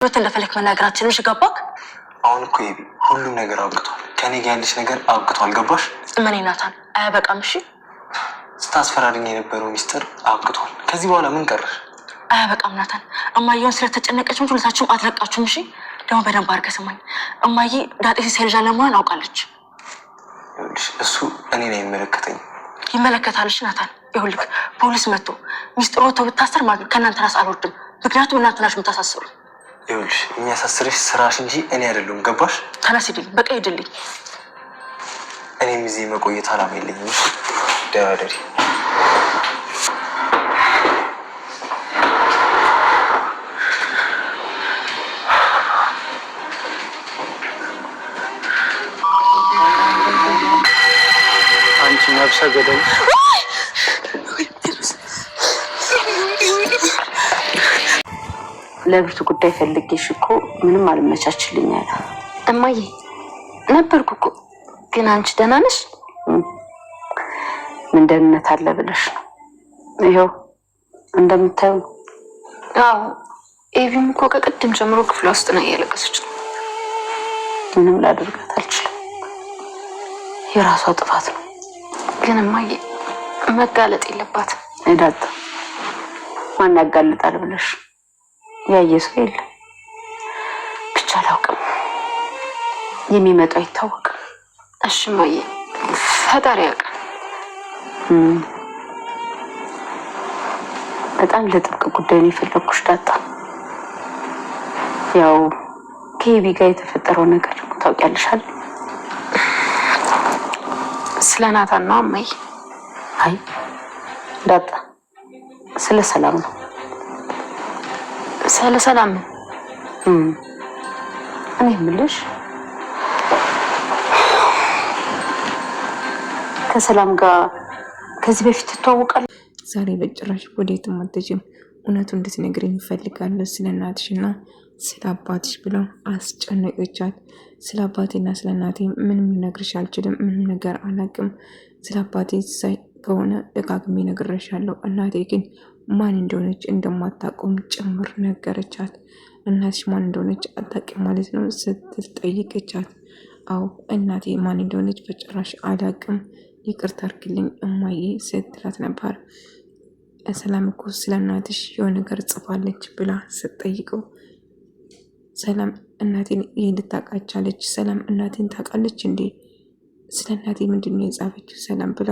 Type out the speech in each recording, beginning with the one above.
በተለፈለክ መናገራችንን ሽጋባክ አሁን እኮ ይቢ ሁሉም ነገር አብቅቷል። ከኔ ጋር ያለሽ ነገር አብቅቷል። ገባሽ? ምን ይናታል? አያበቃም? እሺ ስታስፈራሪኝ የነበረው ሚስጥር አብቅቷል። ከዚህ በኋላ ምን ቀረሽ? አያበቃም ናታን። እማዬውን ስለተጨነቀች እንጂ ሁለታችሁም አትለቃችሁም። እሺ ደግሞ በደንብ አድርገህ ስማኝ። እማዬ ዳጤ ሲሰልጃ ለመሆን አውቃለች። እሱ እኔ ነው የሚመለከተኝ። ይመለከታልሽ ናታን። ይኸውልህ ፖሊስ መጥቶ ሚስጥሩ ወጥቶ ብታሰር ማለት ነው ከእናንተ ራስ አልወርድም። ምክንያቱም እናንተ ናችሁ የምታሳስሩ። ይኸውልሽ የሚያሳስርሽ ስራሽ እንጂ እኔ አይደለሁም። ገባሽ? ተነስ ሂድልኝ፣ በቃ ሂድልኝ። እኔም እዚህ መቆየት አላማ የለኝም። ደራደሪ አንቺ ነፍሰ ገዳይ ለብርቱ ጉዳይ ፈልጌሽ እኮ ምንም አልመቻችልኝ አለ። እማዬ ነበርኩ እኮ ግን አንቺ ደህና ነሽ? ምን ደህንነት አለ ብለሽ ነው? ይኸው እንደምታዩ። አዎ ኤቪም እኮ ከቅድም ጀምሮ ክፍሏ ውስጥ ነው እያለቀሰች ነው። ምንም ላደርጋት አልችልም። የራሷ ጥፋት ነው። ግን እማዬ መጋለጥ የለባትም። ዳጣ ማን ያጋልጣል ብለሽ ያየ ሰው የለም። ብቻ አላውቅም፣ የሚመጣው አይታወቅም። እሺ እማዬ ፈጣሪ ያውቃል። በጣም ለጥብቅ ጉዳይ ነው የፈለኩሽ ዳጣ። ያው ከኤቢ ጋር የተፈጠረው ነገር ታውቂያለሽ አይደል? ስለ ናታን ነው እማዬ? አይ ዳጣ ስለ ሰላም ነው። ስለ ሰላም ነው? እኔ የምልሽ ከሰላም ጋር ከዚህ በፊት ትተዋወቃለሽ? ዛሬ በጭራሽ ወዴትም አትሄጂም። እውነቱን እንድትነግሪኝ እፈልጋለሁ ስለ እናትሽና ስለ አባትሽ ብለው አስጨነቀቻት። ስለ አባቴና ስለ እናቴ ምንም ልነግርሽ አልችልም። ምንም ነገር አላውቅም። ስለ አባቴ ሳይ ከሆነ ደጋግሜ ነግሬሻለሁ። እናቴ ግን ማን እንደሆነች እንደማታውቀውም ጭምር ነገረቻት። እናትሽ ማን እንደሆነች አታውቂም ማለት ነው ስትል ጠይቀቻት። አዎ እናቴ ማን እንደሆነች በጭራሽ አላውቅም፣ ይቅርታ አድርግልኝ እማዬ ስትላት ነበር። ሰላም እኮ ስለ እናትሽ የሆነ ነገር ጽፋለች ብላ ስትጠይቀው ሰላም እናቴን ይህን ልታውቃች አለች። ሰላም እናቴን ታውቃለች እንዴ? ስለ እናቴ ምንድን ነው የጻፈችው ሰላም ብላ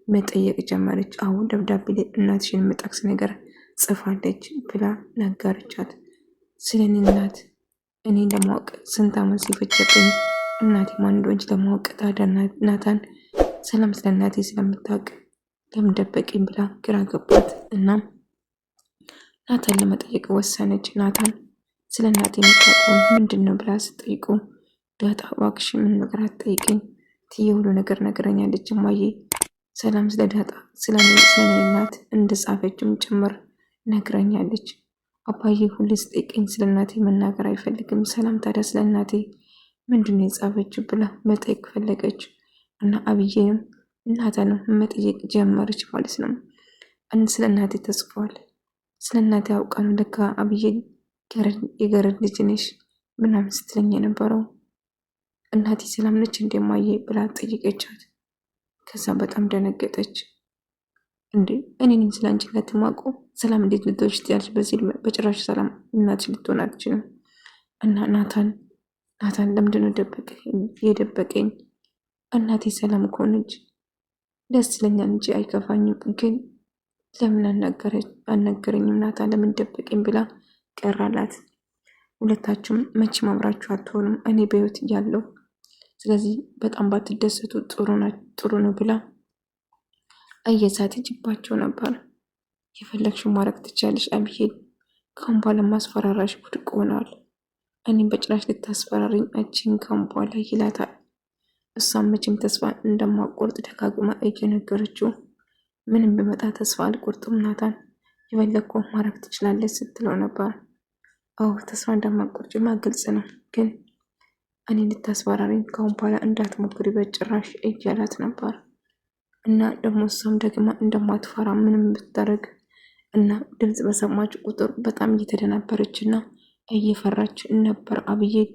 መጠየቅ ጀመረች። አሁን ደብዳቤ ላይ እናትሽን የምጠቅስ ነገር ጽፋለች ብላ ነገረቻት። ስለ እኔ እናት እኔ ለማወቅ ስንት ዓመት ሲፈጀብኝ እናቴ ማን እንደሆነች ለማወቅ ታዲያ ናታን ሰላም ስለ እናቴ ስለምታውቅ ለምን ደበቀኝ ብላ ግራ ገባት። እናም ናታን ለመጠየቅ ወሰነች። ናታን ስለ እናቴ የምታውቀው ምንድን ነው ብላ ስጠይቁ ዳጣ እባክሽ ምን ነገር አትጠይቀኝ፣ ትዬ ሁሉ ነገር ነገረኛለች እማዬ። ሰላም ስለ ዳጣ ስለ እኔ እናት እንደጻፈችም ጭምር ነግረኛለች። አባዬ ሁሌ ስጠይቀኝ ስለ እናቴ መናገር አይፈልግም። ሰላም ታዲያ ስለ እናቴ ምንድን ነው የጻፈችው ብላ መጠየቅ ፈለገች እና አብዬንም እናቷንም መጠየቅ ጀመረች ማለት ነው። ስለ እናቴ ተጽፏል፣ ስለ እናቴ አውቃ ነው ለካ አብዬ የገረድ ልጅ ነሽ ምናምን ስትለኝ የነበረው እናቴ ሰላም ነች እንደማየ ብላ ጠይቀቻት። ከዛ በጣም ደነገጠች። እንዴ እኔ ነኝ ስለ አንቺ እናት የማውቀው? ሰላም እንዴት ልትሆንሽ ትያለሽ? በዚህ በጭራሽ ሰላም እናትሽ ልትሆን አትችልም። እና ናታን ለምንድነው የደበቀኝ? እናቴ ሰላም ከሆነች ደስ ይለኛል እንጂ አይከፋኝም። ግን ለምን አልነገረኝም? ናታን ለምን ደበቀኝ ብላ ቀራላት። ሁለታችሁም መቼም አብራችሁ አትሆኑም እኔ በህይወት እያለሁ፣ ስለዚህ በጣም ባትደሰቱ ጥሩ ነው ብላ እየሳተችባቸው ነበር። የፈለግሽው ማድረግ ትቻለሽ አብዬል፣ ካሁን በኋላ ማስፈራራሽ ውድቅ ሆኗል። እኔም በጭራሽ ልታስፈራሪኝ አችኝ ካሁን በኋላ ይላታል። እሷም መቼም ተስፋ እንደማቆርጥ ደጋግማ እየነገረችው ምንም ብመጣ ተስፋ አልቆርጥም ናታን፣ የፈለግከውን ማድረግ ትችላለች ስትለው ነበር። አዎ ተስፋ እንደማቆርጭማ ግልጽ ነው፣ ግን እኔ ልታስፈራሪኝ ካሁን በኋላ እንዳትሞክሪ በጭራሽ እያላት ነበር። እና ደግሞ እሷም ደግማ እንደማትፈራ ምንም ብታደርግ እና ድምፅ በሰማች ቁጥር በጣም እየተደናበረች እና እየፈራች ነበር። አብዬል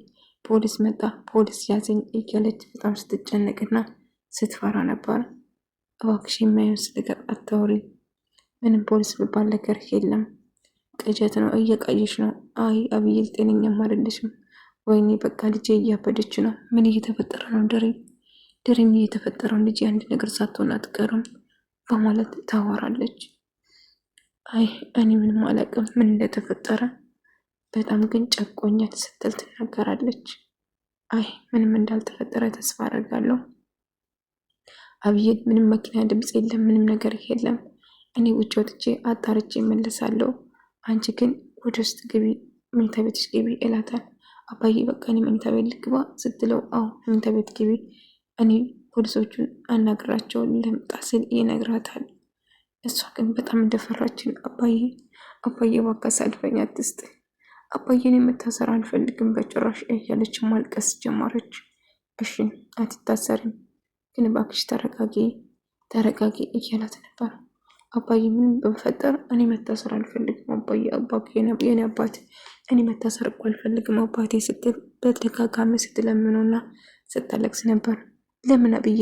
ፖሊስ መጣ፣ ፖሊስ ያዘኝ እያለች በጣም ስትጨነቅና ስትፈራ ነበር። እባክሽ የማየውን ነገር አታውሪ፣ ምንም ፖሊስ የሚባል ነገር የለም፣ ቅዠት ነው፣ እየቃየሽ ነው። አይ አብዬል ጤነኛም አይደለሽም። ወይኔ በቃ ልጄ እያበደች ነው። ምን እየተፈጠረ ነው? ድሬም እየተፈጠረው ልጄ አንድ ነገር ሳትሆን አትቀርም በማለት ታወራለች። አይ እኔ ምንም አላውቅም ምን እንደተፈጠረ፣ በጣም ግን ጨቆኛል ስትል ትናገራለች። አይ ምንም እንዳልተፈጠረ ተስፋ አደርጋለሁ። አብዬል ምንም መኪና ድምፅ የለም፣ ምንም ነገር የለም። እኔ ውጭ ወጥቼ አጣርቼ እመለሳለሁ። አንቺ ግን ወደ ውስጥ ግቢ፣ መኝታ ቤትሽ ግቢ ይላታል። አባዬ በቃ እኔ መኝታ ቤት ልግባ ስትለው አዎ መኝታ ቤት ግቢ፣ እኔ ፖሊሶቹን አናግራቸው ልምጣ ሲል ይነግራታል። እሷ ግን በጣም እንደፈራችን አባዬ እባክህ አሳልፈኝ አትስጥ፣ አባዬን የምታሰር አልፈልግም በጭራሽ እያለች ማልቀስ ጀመረች። እሺ አትታሰርም፣ ግን እባክሽ ተረጋጊ እያላት ነበር። አባዬ ምን በፈጠር እኔ መታሰር አልፈልግም አባዬ የኔ አባት እኔ መታሰር እኮ አልፈልግም አባቴ ስትል በተደጋጋሚ ስትለምነውና ስታለቅስ ነበር። ለምን አብዬ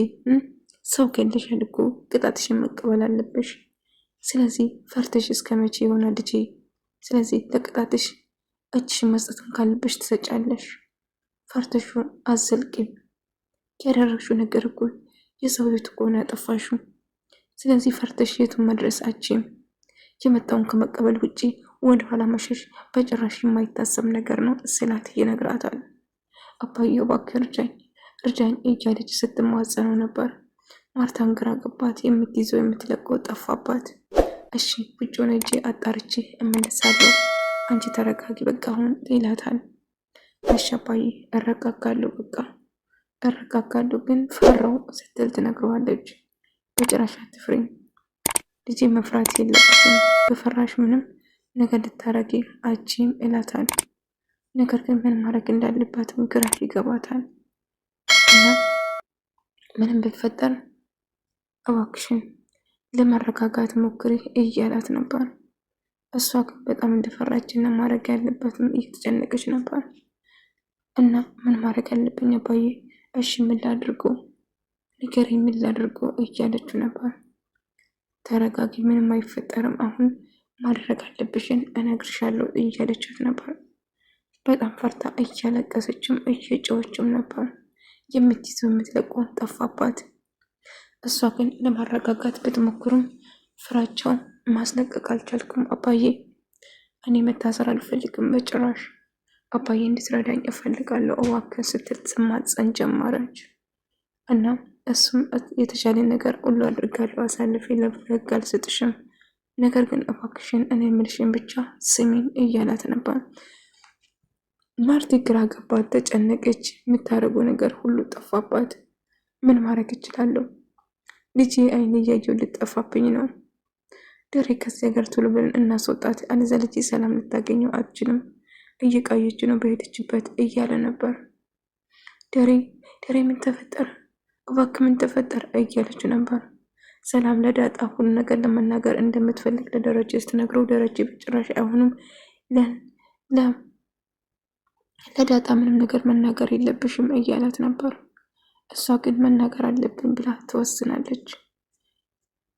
ሰው ከልሻል እኮ ቅጣትሽን መቀበል አለብሽ። ስለዚህ ፈርተሽ እስከ መቼ ይሆናል ልጄ? ስለዚህ ለቅጣትሽ እጅሽን መስጠትም ካለብሽ ትሰጫለሽ። ፈርተሽውን አዘልቂም። ያደረግሽው ነገር እኮ የሰው ቤት እኮ ነው ያጠፋሽው። ስለዚህ ፈርተሽ የቱን መድረስ አችም። የመጣውን ከመቀበል ውጪ ወደ ኋላ መሸሽ በጭራሽ የማይታሰብ ነገር ነው ስላት ይነግራታል። አባዬ እባክህ እርጃኝ እያለች ስትማጸነው ነበር። ማርታን ግራ ገባት። የምትይዘው የምትለቀው ጠፋባት። እሺ ውጭ ሆነ እጄ አጣርቼ እመለሳለሁ፣ አንቺ ተረጋጊ በቃ አሁን ይላታል። እሺ አባዬ እረጋጋለሁ፣ በቃ እረጋጋለሁ ግን ፈራው ስትል ትነግረዋለች። በጭራሽ አትፍሪኝ ልጄ፣ መፍራት የለብሽም፣ በፈራሽ ምንም ነገር ልታረጊ አችም ይላታል። ነገር ግን ምን ማድረግ እንዳለባትም ግራ ይገባታል። እና ምንም ቢፈጠር እባክሽን ለመረጋጋት ሞክሪ እያላት ነበር። እሷ ግን በጣም እንደፈራችና ማድረግ ያለባትም እየተጨነቀች ነበር። እና ምን ማድረግ አለብኝ አባዬ? እሺ ምን ላድርጎ ንገሪኝ፣ ምን ላድርጎ እያለችው ነበር። ተረጋጊ፣ ምንም አይፈጠርም፣ አሁን ማድረግ አለብሽን እነግርሻለሁ እያለቻት ነበር። በጣም ፈርታ እያለቀሰችም እየጮኸችም ነበር። የምትይዘው የምትለቀው ጠፋባት። እሷ ግን ለማረጋጋት ብትሞክሩም ፍራቸውን ማስለቀቅ አልቻልኩም። አባዬ እኔ መታሰር አልፈልግም በጭራሽ፣ አባዬ እንድትረዳኝ እፈልጋለሁ እባክህ ስትል ትማጸን ጀመረች። እና እሱም የተሻለ ነገር ሁሉ አድርጋለሁ፣ አሳልፌ ለህግ አልሰጥሽም፣ ነገር ግን እባክሽን እኔ የምልሽን ብቻ ስሚኝ እያላት ነበር። ማርቲ ግራ ገባት፣ ተጨነቀች። የምታደርገው ነገር ሁሉ ጠፋባት። ምን ማድረግ እችላለሁ? ልጄ አይን እያየው ልጠፋብኝ ነው። ደሬ ከዚህ ሀገር ቶሎ ብለን እናስወጣት፣ አለዚያ ልጄ ሰላም ልታገኘው አትችልም፣ እየቃየች ነው በሄደችበት እያለ ነበር። ደሬ ምን ተፈጠረ? እባክህ ምን ተፈጠረ እያለች ነበር። ሰላም ለዳጣ ሁሉ ነገር ለመናገር እንደምትፈልግ ለደረጀ ስትነግረው ደረጀ በጭራሽ አይሆንም፣ ለዳጣ ምንም ነገር መናገር የለብሽም እያላት ነበር። እሷ ግን መናገር አለብን ብላ ትወስናለች።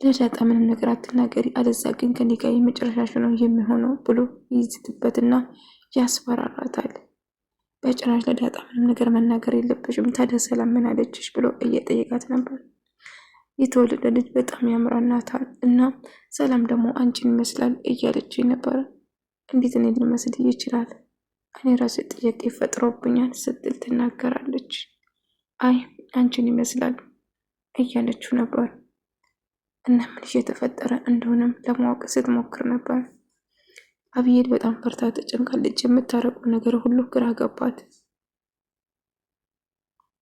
ለዳጣ ምንም ነገር አትናገሪ፣ አለዚያ ግን ከኔ ጋር የመጨረሻሽ ነው የሚሆነው ብሎ ይዝትበትና ያስፈራራታል። በጭራሽ ለዳጣ ምንም ነገር መናገር የለብሽም፣ ታዲያ ሰላም ምን አለችሽ ብሎ እየጠየቃት ነበር። የተወለደ ልጅ በጣም ያምራናታል እና ሰላም ደግሞ አንቺን ይመስላል እያለች ነበር። እንዴት እኔ ሊመስል ይችላል? እኔ ራሴ ጥያቄ ፈጥሮብኛል ስትል ትናገራለች። አይ አንቺን ይመስላል እያለችው ነበር። እና ምን እየተፈጠረ እንደሆነም ለማወቅ ስትሞክር ነበር። አብዬል በጣም ፈርታ ተጨንቃለች። የምታረቀው ነገር ሁሉ ግራ ገባት።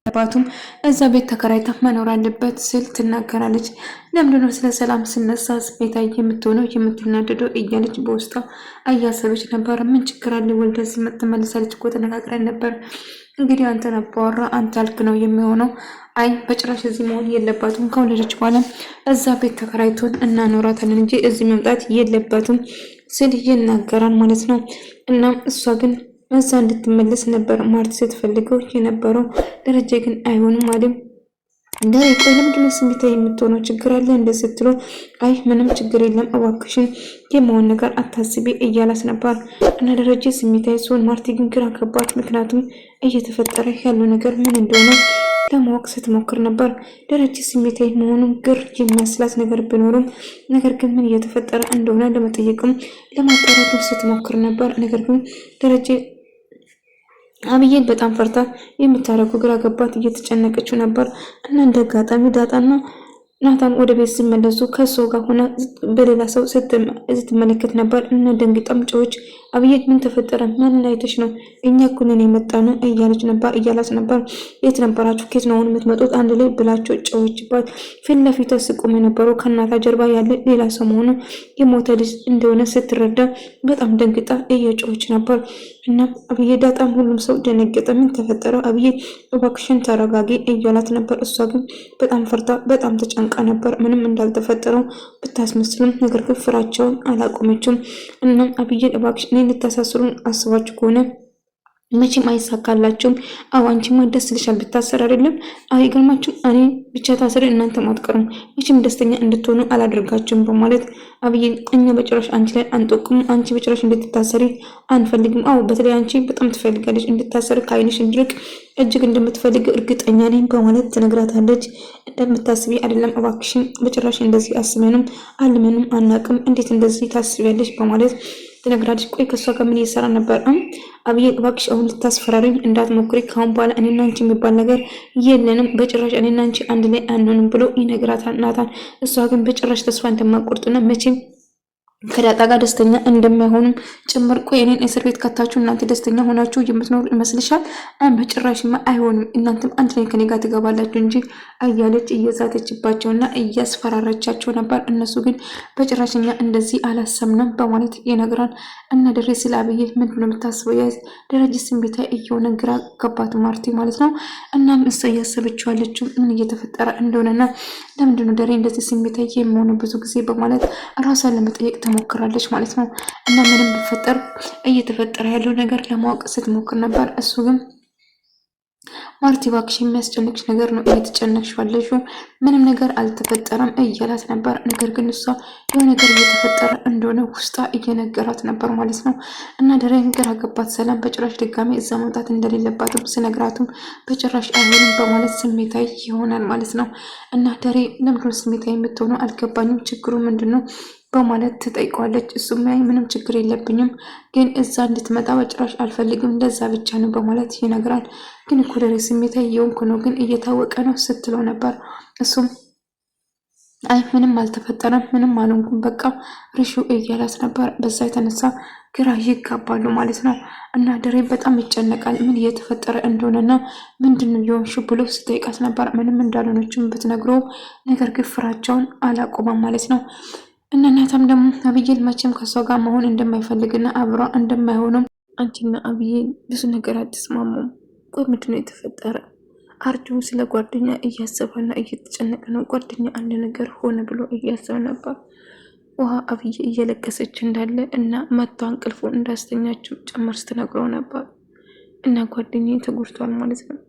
ባቱም እዛ ቤት ተከራይታ መኖር አለበት ስል ትናገራለች። ለምንድነው ስለ ሰላም ስነሳ ስሜታ የምትሆነው የምትናደደው እያለች በውስጧ እያሰበች ነበር። ምን ችግር አለ ወልደስ ትመለሳለች እኮ ተነጋግረን ነበር። እንግዲህ አንተ ነባወራ አንተ አልክ ነው የሚሆነው። አይ በጭራሽ እዚህ መሆን የለባትም፣ ከወለደች በኋላ እዛ ቤት ተከራይቶን እናኖራታለን እንጂ እዚህ መምጣት የለባትም ስል ይናገራል ማለት ነው። እና እሷ ግን እዛ እንድትመለስ ነበር ማርቲ ስትፈልገው የነበረው። ደረጀ ግን አይሆንም አለም። ዳሬ ቆይ ለምንድነው ስሜታዊ የምትሆነው? ችግር አለ እንደዚህ ስትለው አይ ምንም ችግር የለም እባክሽን የማውን ነገር አታስቢ እያላት ነበር። እና ደረጀ ስሜታዊ ሲሆን ማርቲ ግን ግራ ገባት። ምክንያቱም እየተፈጠረ ያለው ነገር ምን እንደሆነ ለማወቅ ስትሞክር ነበር። ደረጀ ስሜታዊ መሆኑን ግር የሚያስላት ነገር ቢኖርም ነገር ግን ምን እየተፈጠረ እንደሆነ ለመጠየቅም ለማጣራትም ስትሞክር ነበር። ነገር ግን ደረጀ አብዬን በጣም ፈርታ የምታረጉ ግራ ገባት፣ እየተጨነቀችው ነበር። እና እንደ አጋጣሚ ዳጣና ናታን ወደ ቤት ሲመለሱ ከሰው ጋር ሆና በሌላ ሰው ስትመለከት ነበር። እና ደንግጣም ጮኸች። አብዬ ምን ተፈጠረ? ምን አይተሽ ነው? እኛ እኮ ነን የመጣነው እያላት ነበር። የት ነበራችሁ? ከየት ነው የምትመጡት? አንድ ላይ ብላቸው ጮኸችባት። ፊት ለፊቷ ስቆም የነበረው ከእናቷ ጀርባ ያለ ሌላ ሰው መሆኑ የሞተ ልጅ እንደሆነ ስትረዳ በጣም ደንግጣ እየጮኸች ነበር። እና አብዬ ዳጣም ሁሉም ሰው ደነገጠ። ምን ተፈጠረ? አብዬ እባክሽን ተረጋጊ እያላት ነበር። እሷ ግን በጣም ፈርታ በጣም ተጨንቃ ነበር። ምንም እንዳልተፈጠረው ብታስመስልም ነገር ግን ፍራቸውን አላቆመችም። እና አብዬ እባክሽ እኔ ልታሳስሩን አስባችሁ ከሆነ መቼም አይሳካላችሁም። አዎ አንቺማ ደስ ልሻል ብታሰር አይደለም። አይ ይገርማችሁ እኔ ብቻ ታስረ እናንተ ማትቀሩም መቼም ደስተኛ እንድትሆኑ አላደርጋችሁም በማለት አብዬ እኛ በጭራሽ አንቺ ላይ አንጠቁም፣ አንቺ በጭራሽ እንድትታሰሪ አንፈልግም። አዎ በተለይ አንቺ በጣም ትፈልጋለች እንድታሰሪ፣ ከአይንሽ እንድርቅ እጅግ እንደምትፈልግ እርግጠኛ ነኝ በማለት ትነግራታለች። እንደምታስቢ አይደለም እባክሽን፣ በጭራሽ እንደዚህ አስበንም አልመንም አናቅም፣ እንዴት እንደዚህ ታስቢያለሽ በማለት ትነግራለች። ቆይ ከሷ ጋር ምን እየሰራ ነበር? አብዬ እባክሽ አሁን ልታስፈራሪኝ እንዳትሞክሪ፣ ካሁን በኋላ እኔና አንቺ የሚባል ነገር የለንም፣ በጭራሽ እኔና አንቺ አንድ ላይ አንሆንም ብሎ ይነግራታል ናታን። እሷ ግን በጭራሽ ተስፋ እንደማቆርጥና መቼም ከዳጣ ጋር ደስተኛ እንደማይሆኑም ጭምር። ቆይ እኔን እስር ቤት ከታችሁ እናንተ ደስተኛ ሆናችሁ የምትኖሩ ይመስልሻል? በጭራሽማ አይሆንም፣ እናንተም አንድ ላይ ከኔ ጋር ትገባላችሁ እንጂ እያለች እየዛተችባቸውና እያስፈራረቻቸው ነበር። እነሱ ግን በጭራሽኛ እንደዚህ አላሰብንም በማለት ይነግራል። እና ደሬ ስለ አብዬ ምንድን ነው የምታስበው? ያ ደረጀ ስሜታ እየሆነ ግራ ገባት ማርቲ ማለት ነው። እናም እሷ እያሰበችው ያለችው ምን እየተፈጠረ እንደሆነና ለምንድን ነው ደሬ እንደዚህ ስሜታ የሚሆኑ ብዙ ጊዜ በማለት ራሷን ለመጠየቅ ሞክራለች ማለት ነው። እና ምንም ቢፈጠር እየተፈጠረ ያለው ነገር ለማወቅ ስትሞክር ነበር። እሱ ግን ማርቲ እባክሽ የሚያስጨንቅሽ ነገር ነው እየተጨነቅሽ ያለሽው፣ ምንም ነገር አልተፈጠረም እያላት ነበር። ነገር ግን እሷ የሆነ ነገር እየተፈጠረ እንደሆነ ውስጧ እየነገራት ነበር ማለት ነው። እና ደሬን ግራ ገባት። ሰላም በጭራሽ ድጋሜ እዛ መምጣት እንደሌለባትም ስነግራትም በጭራሽ አይሆንም በማለት ስሜታዊ ይሆናል ማለት ነው። እና ደሬ ለምንድነው ስሜታዊ የምትሆነው? አልገባኝም፣ ችግሩ ምንድን ነው በማለት ትጠይቀዋለች። እሱም ያይ ምንም ችግር የለብኝም ግን እዛ እንድትመጣ በጭራሽ አልፈልግም፣ እንደዛ ብቻ ነው በማለት ይነግራል። ግን እኮ ደሬ ስሜታዊ እየሆንኩ ነው ግን እየታወቀ ነው ስትለው ነበር። እሱም አይ ምንም አልተፈጠረም፣ ምንም አልሆንኩም በቃ ርሹ እያላት ነበር። በዛ የተነሳ ግራ ይጋባሉ ማለት ነው። እና ደሬ በጣም ይጨነቃል ምን እየተፈጠረ እንደሆነና ምንድን ሊሆንሽ ብሎ ስጠይቃት ነበር። ምንም እንዳልሆነችም ብትነግረው ነገር ግን ፍራቸውን አላቆመም ማለት ነው። እና እናታም ደግሞ አብዬን መቼም ከሷ ጋር መሆን እንደማይፈልግና አብሯ እንደማይሆኑም አንቺና አብዬ ብዙ ነገር አትስማሙም። ቆይ ምንድን ነው የተፈጠረ? አርጁ ስለ ጓደኛ እያሰበና እየተጨነቀ ነው። ጓደኛ አንድ ነገር ሆነ ብሎ እያሰበ ነበር። ውሃ አብዬ እየለቀሰች እንዳለ እና መቷ እንቅልፉ እንዳስተኛችው ጭምር ስትነግረው ነበር። እና ጓደኛ ተጎድቷል ማለት ነው።